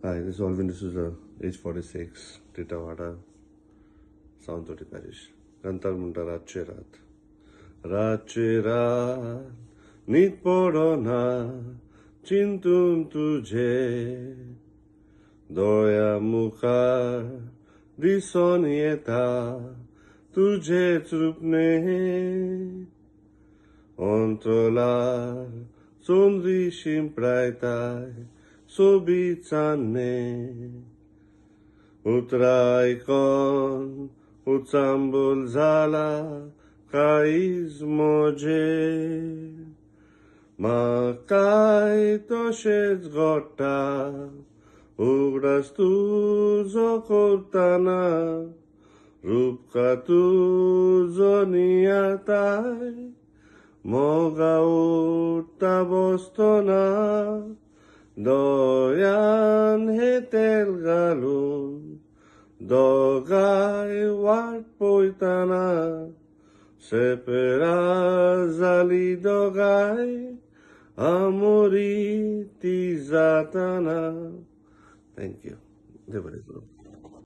Hi, this is Alvin D'Souza, age 46, Titawada, Sauntori Parish. Kantar Munta Rache Raat. Rache Raat, Nit Porona, Chintun Tujhe, Doya Mukhar, Disonieta, Tujhe Trupne, Ontrolar, Sondri Shimpraitai, Sobitsane, Utraikon, Utsambul Zala, Kaiz Moje, Makai Toshez Gota, Ugras tu Zokortana, Rupka tu Zoniatai, Moga Urta Bostona, Doyan hetel galun, dogai wat poitana, sepera zali dogai, amori tizatana. Thank you.